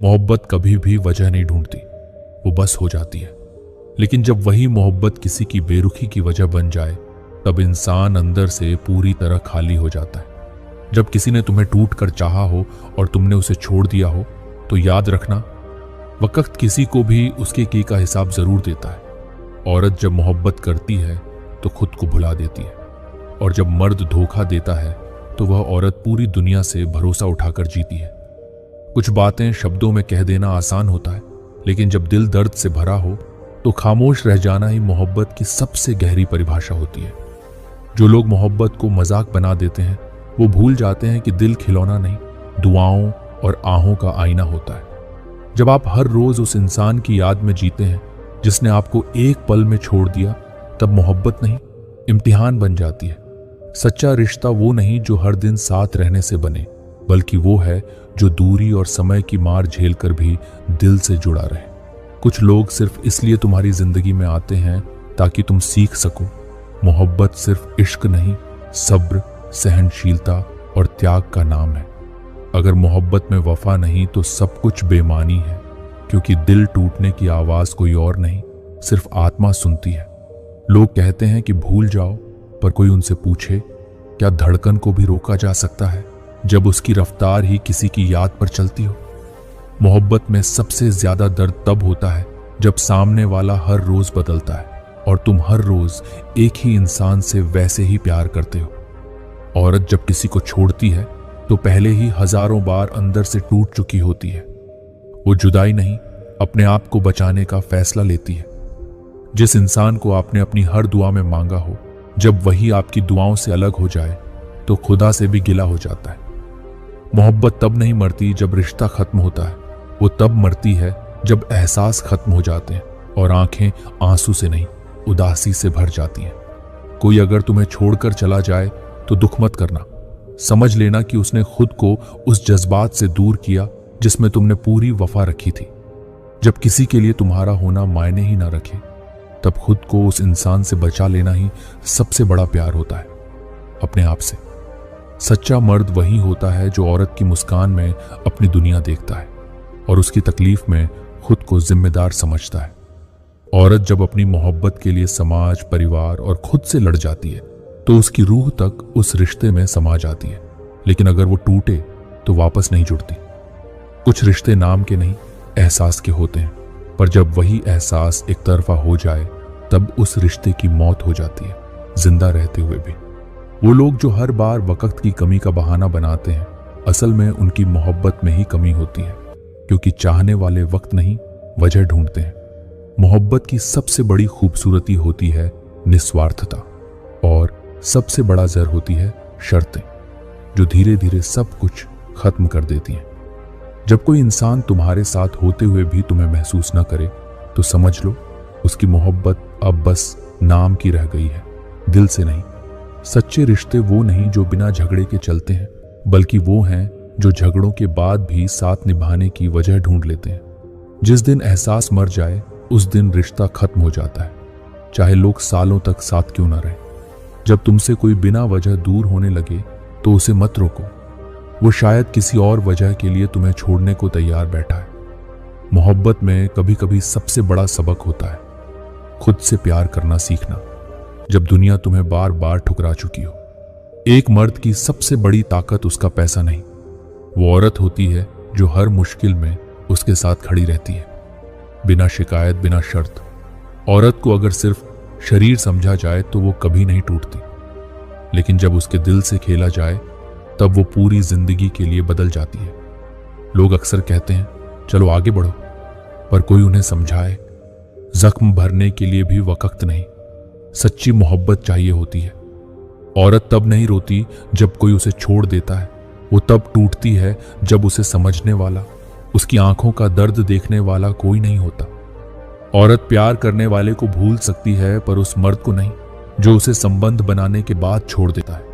मोहब्बत कभी भी वजह नहीं ढूंढती, वो बस हो जाती है। लेकिन जब वही मोहब्बत किसी की बेरुखी की वजह बन जाए, तब इंसान अंदर से पूरी तरह खाली हो जाता है। जब किसी ने तुम्हें टूट कर चाहा हो और तुमने उसे छोड़ दिया हो, तो याद रखना, वक्त किसी को भी उसके की का हिसाब जरूर देता है। औरत जब मोहब्बत करती है तो खुद को भुला देती है, और जब मर्द धोखा देता है तो वह औरत पूरी दुनिया से भरोसा उठाकर जीती है। कुछ बातें शब्दों में कह देना आसान होता है, लेकिन जब दिल दर्द से भरा हो तो खामोश रह जाना ही मोहब्बत की सबसे गहरी परिभाषा होती है। जो लोग मोहब्बत को मजाक बना देते हैं, वो भूल जाते हैं कि दिल खिलौना नहीं, दुआओं और आहों का आईना होता है। जब आप हर रोज उस इंसान की याद में जीते हैं जिसने आपको एक पल में छोड़ दिया, तब मोहब्बत नहीं, इम्तिहान बन जाती है। सच्चा रिश्ता वो नहीं जो हर दिन साथ रहने से बने, बल्कि वो है जो दूरी और समय की मार झेलकर भी दिल से जुड़ा रहे। कुछ लोग सिर्फ इसलिए तुम्हारी जिंदगी में आते हैं ताकि तुम सीख सको, मोहब्बत सिर्फ इश्क नहीं, सब्र, सहनशीलता और त्याग का नाम है। अगर मोहब्बत में वफा नहीं तो सब कुछ बेमानी है, क्योंकि दिल टूटने की आवाज कोई और नहीं, सिर्फ आत्मा सुनती है। लोग कहते हैं कि भूल जाओ, पर कोई उनसे पूछे, क्या धड़कन को भी रोका जा सकता है जब उसकी रफ्तार ही किसी की याद पर चलती हो? मोहब्बत में सबसे ज्यादा दर्द तब होता है जब सामने वाला हर रोज बदलता है और तुम हर रोज एक ही इंसान से वैसे ही प्यार करते हो। औरत जब किसी को छोड़ती है तो पहले ही हजारों बार अंदर से टूट चुकी होती है। वो जुदाई नहीं, अपने आप को बचाने का फैसला लेती है। जिस इंसान को आपने अपनी हर दुआ में मांगा हो, जब वही आपकी दुआओं से अलग हो जाए तो खुदा से भी गिला हो जाता है। मोहब्बत तब नहीं मरती जब रिश्ता खत्म होता है, वो तब मरती है जब एहसास खत्म हो जाते हैं और आंखें आंसू से नहीं, उदासी से भर जाती हैं। कोई अगर तुम्हें छोड़कर चला जाए तो दुख मत करना, समझ लेना कि उसने खुद को उस जज्बात से दूर किया जिसमें तुमने पूरी वफा रखी थी। जब किसी के लिए तुम्हारा होना मायने ही ना रखे, तब खुद को उस इंसान से बचा लेना ही सबसे बड़ा प्यार होता है, अपने आप से। सच्चा मर्द वही होता है जो औरत की मुस्कान में अपनी दुनिया देखता है और उसकी तकलीफ में खुद को जिम्मेदार समझता है। औरत जब अपनी मोहब्बत के लिए समाज, परिवार और खुद से लड़ जाती है तो उसकी रूह तक उस रिश्ते में समा जाती है, लेकिन अगर वो टूटे तो वापस नहीं जुड़ती। कुछ रिश्ते नाम के नहीं, एहसास के होते हैं, पर जब वही एहसास एक तरफा हो जाए तब उस रिश्ते की मौत हो जाती है, जिंदा रहते हुए भी। वो लोग जो हर बार वक्त की कमी का बहाना बनाते हैं, असल में उनकी मोहब्बत में ही कमी होती है, क्योंकि चाहने वाले वक्त नहीं, वजह ढूंढते हैं। मोहब्बत की सबसे बड़ी खूबसूरती होती है निस्वार्थता, और सबसे बड़ा जर होती है शर्तें, जो धीरे धीरे सब कुछ खत्म कर देती हैं। जब कोई इंसान तुम्हारे साथ होते हुए भी तुम्हें महसूस न करे तो समझ लो उसकी मोहब्बत अब बस नाम की रह गई है, दिल से नहीं। सच्चे रिश्ते वो नहीं जो बिना झगड़े के चलते हैं, बल्कि वो हैं जो झगड़ों के बाद भी साथ निभाने की वजह ढूंढ लेते हैं। जिस दिन एहसास मर जाए उस दिन रिश्ता खत्म हो जाता है, चाहे लोग सालों तक साथ क्यों ना रहे। जब तुमसे कोई बिना वजह दूर होने लगे तो उसे मत रोको, वो शायद किसी और वजह के लिए तुम्हें छोड़ने को तैयार बैठा है। मोहब्बत में कभी कभी सबसे बड़ा सबक होता है खुद से प्यार करना सीखना, जब दुनिया तुम्हें बार बार ठुकरा चुकी हो। एक मर्द की सबसे बड़ी ताकत उसका पैसा नहीं, वो औरत होती है जो हर मुश्किल में उसके साथ खड़ी रहती है, बिना शिकायत, बिना शर्त। औरत को अगर सिर्फ शरीर समझा जाए तो वो कभी नहीं टूटती, लेकिन जब उसके दिल से खेला जाए तब वो पूरी जिंदगी के लिए बदल जाती है। लोग अक्सर कहते हैं चलो आगे बढ़ो, पर कोई उन्हें समझाए, जख्म भरने के लिए भी वक्त नहीं। सच्ची मोहब्बत चाहिए होती है। औरत तब नहीं रोती जब कोई उसे छोड़ देता है, वो तब टूटती है जब उसे समझने वाला, उसकी आंखों का दर्द देखने वाला कोई नहीं होता। औरत प्यार करने वाले को भूल सकती है, पर उस मर्द को नहीं जो उसे संबंध बनाने के बाद छोड़ देता है।